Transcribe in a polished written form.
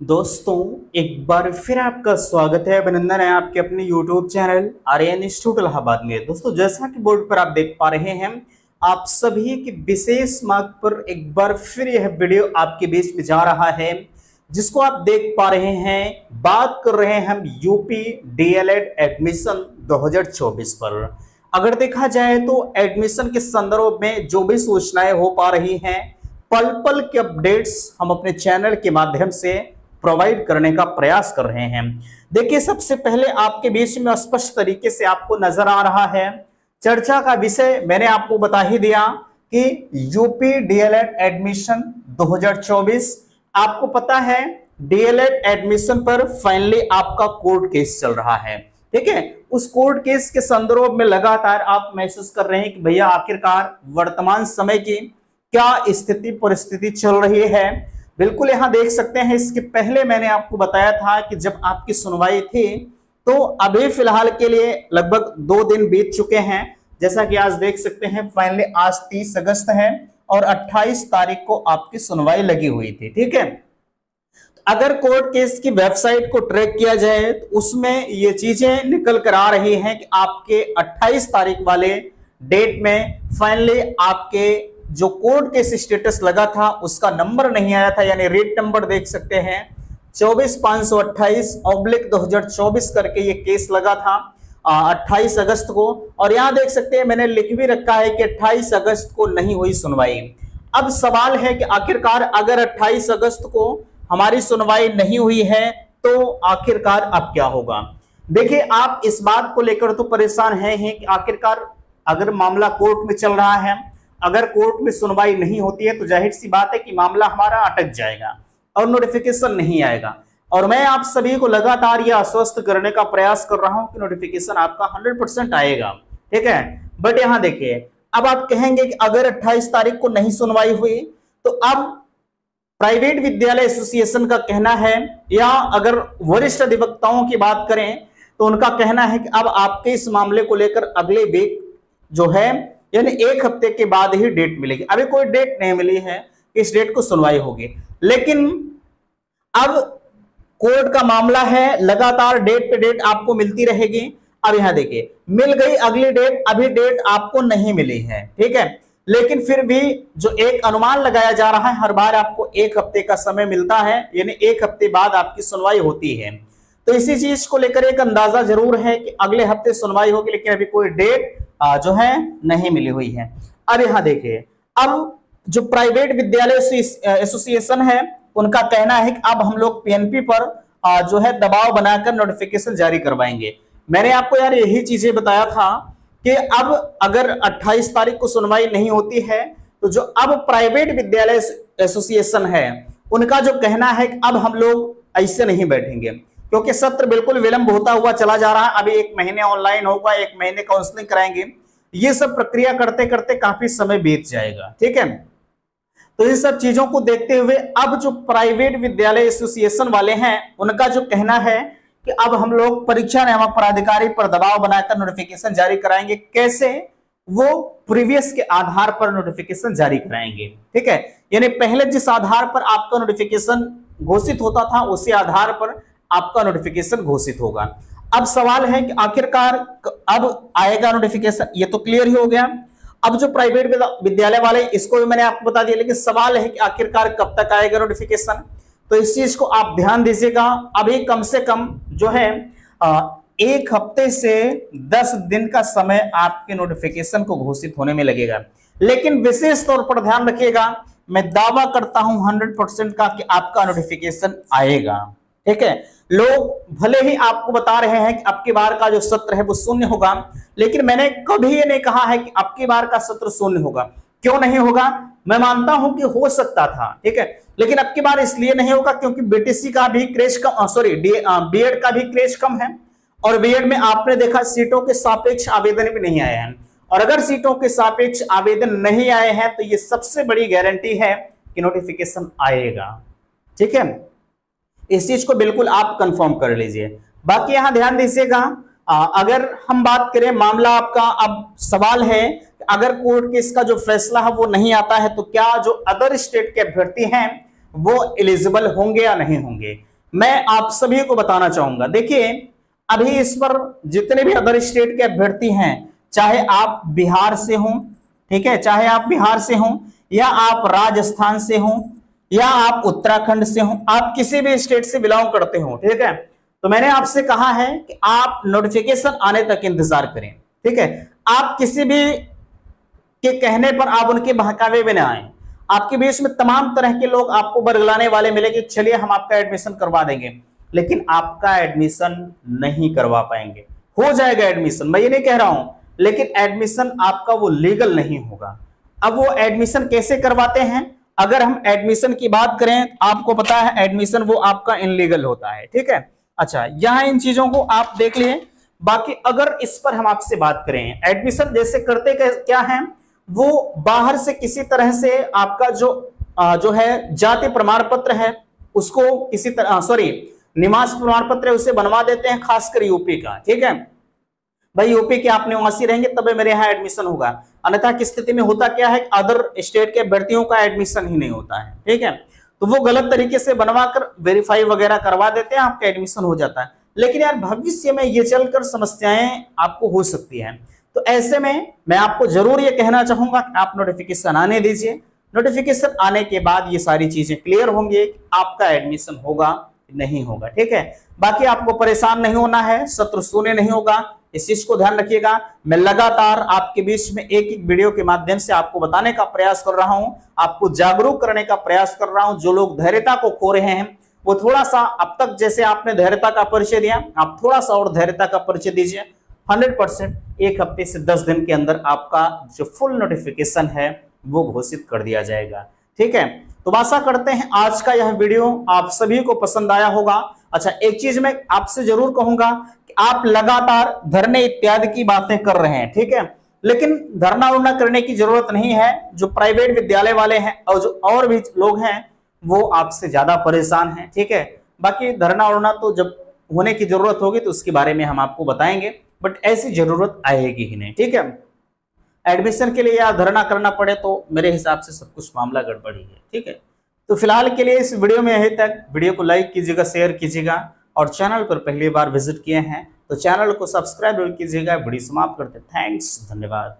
दोस्तों, एक बार फिर आपका स्वागत है, अभिनंदन है आपके अपने YouTube channel Aryan institute Allahabad में। दोस्तों, जैसा कि बोर्ड पर आप देख पा रहे हैं, आप सभी की विशेष मांग पर एक बार फिर यह वीडियो आपके बीच में जा रहा है, जिसको आप देख पा रहे हैं। बात कर रहे हैं हम यूपी डीएलएड एडमिशन 2024 पर। अगर देखा जाए तो एडमिशन के संदर्भ में जो भी सूचनाएं हो पा रही हैं, पल पल के अपडेट्स हम अपने चैनल के माध्यम से प्रोवाइड करने का प्रयास कर रहे हैं। देखिए, सबसे पहले आपके बीच में स्पष्ट तरीके से आपको नजर आ रहा है, चर्चा का विषय मैंने आपको बता ही दिया कि यूपी डीएलएड एडमिशन 2024। आपको पता है डीएलएड एडमिशन पर फाइनली आपका कोर्ट केस चल रहा है, ठीक है। उस कोर्ट केस के संदर्भ में लगातार आप महसूस कर रहे हैं कि भैया आखिरकार वर्तमान समय की क्या स्थिति परिस्थिति चल रही है। बिल्कुल यहां देख सकते हैं, इसके पहले मैंने आपको बताया था कि जब आपकी सुनवाई थी तो अभी फिलहाल के लिए लगभग 2 दिन बीत चुके हैं। जैसा कि आज देख सकते हैं, फाइनली आज 30 अगस्त है और 28 तारीख को आपकी सुनवाई लगी हुई थी, ठीक है। अगर कोर्ट केस की वेबसाइट को ट्रैक किया जाए तो उसमें ये चीजें निकल कर आ रही हैं कि आपके 28 तारीख वाले डेट में फाइनली आपके जो कोर्ट केस स्टेटस लगा था उसका नंबर नहीं आया था, यानी रेट नंबर देख सकते हैं 24,528/2024 करके ये केस लगा था 28 अगस्त को। और यहां देख सकते हैं मैंने लिख भी रखा है कि 28 अगस्त को नहीं हुई सुनवाई। अब सवाल है कि आखिरकार अगर 28 अगस्त को हमारी सुनवाई नहीं हुई है तो आखिरकार अब क्या होगा। देखिए, आप इस बात को लेकर तो परेशान हैं कि आखिरकार अगर मामला कोर्ट में चल रहा है, अगर कोर्ट में सुनवाई नहीं होती है तो जाहिर सी बात है कि मामला हमारा अटक जाएगा और नोटिफिकेशन नहीं आएगा। और मैं आप सभी को लगातार यह आश्वस्त करने का प्रयास कर रहा हूं कि नोटिफिकेशन आपका 100% आएगा, ठीक है। बट यहां देखिए, अब आप कहेंगे कि अगर 28 तारीख को नहीं सुनवाई हुई तो अब प्राइवेट विद्यालय एसोसिएशन का कहना है, या अगर वरिष्ठ अधिवक्ताओं की बात करें तो उनका कहना है कि अब आपके इस मामले को लेकर अगले वीक जो है, यानी 1 हफ्ते के बाद ही डेट मिलेगी। अभी कोई डेट नहीं मिली है, इस डेट को सुनवाई होगी। लेकिन अब कोर्ट का मामला है, लगातार डेट पे डेट आपको मिलती रहेगी। अब यहां देखिए, मिल गई अगली डेट, अभी डेट आपको नहीं मिली है, ठीक है। लेकिन फिर भी जो एक अनुमान लगाया जा रहा है, हर बार आपको 1 हफ्ते का समय मिलता है, यानी 1 हफ्ते बाद आपकी सुनवाई होती है। तो इसी चीज को लेकर एक अंदाजा जरूर है कि अगले हफ्ते सुनवाई होगी, लेकिन अभी कोई डेट जो है नहीं मिली हुई है। अब यहां देखिए, अब जो प्राइवेट विद्यालय एसोसिएशन है उनका कहना है कि अब हम लोग पीएनपी पर जो है दबाव बनाकर नोटिफिकेशन जारी करवाएंगे। मैंने आपको यार यही चीजें बताया था कि अब अगर 28 तारीख को सुनवाई नहीं होती है तो जो अब प्राइवेट विद्यालय एसोसिएशन है उनका जो कहना है कि अब हम लोग ऐसे नहीं बैठेंगे, क्योंकि सत्र बिल्कुल विलंब होता हुआ चला जा रहा है। अभी 1 महीने ऑनलाइन होगा, 1 महीने काउंसलिंग कराएंगे, ये सब प्रक्रिया करते करते काफी समय बीत जाएगा, ठीक है। तो इन सब चीजों को देखते हुए अब जो प्राइवेट विद्यालय एसोसिएशन वाले हैं उनका जो कहना है कि अब हम लोग परीक्षा नियामक प्राधिकारी पर दबाव बनाकर नोटिफिकेशन जारी कराएंगे। कैसे? वो प्रीवियस के आधार पर नोटिफिकेशन जारी कराएंगे, ठीक है। यानी पहले जिस आधार पर आपका नोटिफिकेशन घोषित होता था उसी आधार पर आपका नोटिफिकेशन घोषित होगा। अब सवाल है कि आखिरकार अब आएगा नोटिफिकेशन, ये तो क्लियर ही हो गया। अब जो प्राइवेट विद्यालय वाले, इसको भी मैंने आपको बता दिया, लेकिन सवाल है कि आखिरकार कब तक आएगा नोटिफिकेशन। तो इस चीज को आप ध्यान दीजिएगा। अभी कम से कम जो है 1 हफ्ते से 10 दिन का समय आपके नोटिफिकेशन को घोषित होने में लगेगा। लेकिन विशेष तौर पर ध्यान रखिएगा, मैं दावा करता हूं 100% का कि आपका नोटिफिकेशन आएगा, ठीक है। लोग भले ही आपको बता रहे हैं कि अब की बार का जो सत्र है वो शून्य होगा, लेकिन मैंने कभी ये नहीं कहा है कि अब की बार का सत्र शून्य होगा। क्यों नहीं होगा? मैं मानता हूं कि हो सकता था, ठीक है, लेकिन अब की बार इसलिए नहीं होगा क्योंकि बीटीसी का भी क्रेज कम, सॉरी बीएड का भी क्रेज कम है, और बीएड में आपने देखा सीटों के सापेक्ष आवेदन भी नहीं आए हैं। और अगर सीटों के सापेक्ष आवेदन नहीं आए हैं तो ये सबसे बड़ी गारंटी है कि नोटिफिकेशन आएगा, ठीक है। इस चीज को बिल्कुल आप कंफर्म कर लीजिए। बाकी यहां ध्यान दीजिएगा, अगर हम बात करें मामला आपका, अब सवाल है अगर कोर्ट केस का जो फैसला है वो नहीं आता है तो क्या जो अदर स्टेट के अभ्यर्थी हैं वो एलिजिबल होंगे या नहीं होंगे, मैं आप सभी को बताना चाहूंगा। देखिए अभी इस पर जितने भी अदर स्टेट के अभ्यर्थी हैं, चाहे आप बिहार से हों, ठीक है, चाहे आप बिहार से हों या आप राजस्थान से हों या आप उत्तराखंड से हों, आप किसी भी स्टेट से बिलोंग करते हो, ठीक है, तो मैंने आपसे कहा है कि आप नोटिफिकेशन आने तक इंतजार करें, ठीक है। आप किसी भी के कहने पर आप उनके बहकावे में ना आए। आपके बीच में तमाम तरह के लोग आपको बरगलाने वाले मिले कि चलिए हम आपका एडमिशन करवा देंगे, लेकिन आपका एडमिशन नहीं करवा पाएंगे। हो जाएगा एडमिशन, मैं ये नहीं कह रहा हूं, लेकिन एडमिशन आपका वो लीगल नहीं होगा। अब वो एडमिशन कैसे करवाते हैं, अगर हम एडमिशन की बात करें, आपको पता है एडमिशन वो आपका इनलीगल होता है, ठीक है। अच्छा, यहां इन चीजों को आप देख लिए। बाकी अगर इस पर हम आपसे बात करें, एडमिशन जैसे करते क्या है, वो बाहर से किसी तरह से आपका जो है जाति प्रमाण पत्र है उसको किसी तरह निवास प्रमाण पत्र है उसे बनवा देते हैं, खासकर यूपी का, ठीक है। भाई यूपी के आप निवासी रहेंगे तब मेरे यहाँ एडमिशन होगा, अन्यथा की स्थिति में होता क्या है, अदर स्टेट के अभ्यर्थियों का एडमिशन ही नहीं होता है, ठीक है। तो वो गलत तरीके से बनवाकर वेरीफाई वगैरह करवा देते हैं, आपका एडमिशन हो जाता है। लेकिन यार भविष्य में ये चलकर समस्याएं आपको हो सकती हैं, तो ऐसे में मैं आपको जरूर ये कहना चाहूंगा कि आप नोटिफिकेशन आने दीजिए। नोटिफिकेशन आने के बाद ये सारी चीजें क्लियर होंगी, आपका एडमिशन होगा नहीं होगा, ठीक है। बाकी आपको परेशान नहीं होना है, शत्रु शून्य नहीं होगा, इस चीज को ध्यान रखिएगा। मैं लगातार आपके बीच में एक एक वीडियो के माध्यम से आपको बताने का प्रयास कर रहा हूं, आपको जागरूक करने का प्रयास कर रहा हूं। जो लोग धैर्यता को खो रहे हैं वो थोड़ा सा, अब तक जैसे आपने धैर्यता का परिचय दिया, आप थोड़ा सा और धैर्यता का परिचय दीजिए। 100% एक हफ्ते से 10 दिन के अंदर आपका जो फुल नोटिफिकेशन है वो घोषित कर दिया जाएगा, ठीक है। तो आशा करते हैं आज का यह वीडियो आप सभी को पसंद आया होगा। अच्छा, एक चीज मैं आपसे जरूर कहूंगा कि आप लगातार धरने इत्यादि की बातें कर रहे हैं, ठीक है, लेकिन धरना उड़ना करने की जरूरत नहीं है। जो प्राइवेट विद्यालय वाले हैं और जो और भी लोग हैं वो आपसे ज्यादा परेशान हैं, ठीक है। बाकी धरना उड़ना तो जब होने की जरूरत होगी तो उसके बारे में हम आपको बताएंगे, बट ऐसी जरूरत आएगी ही नहीं, ठीक है। एडमिशन के लिए या धरना करना पड़े तो मेरे हिसाब से सब कुछ मामला गड़बड़ी है, ठीक है। तो फिलहाल के लिए इस वीडियो में यहीं तक। वीडियो को लाइक कीजिएगा, शेयर कीजिएगा, और चैनल पर पहली बार विजिट किए हैं तो चैनल को सब्सक्राइब कीजिएगा। वीडियो समाप्त करते, थैंक्स, धन्यवाद।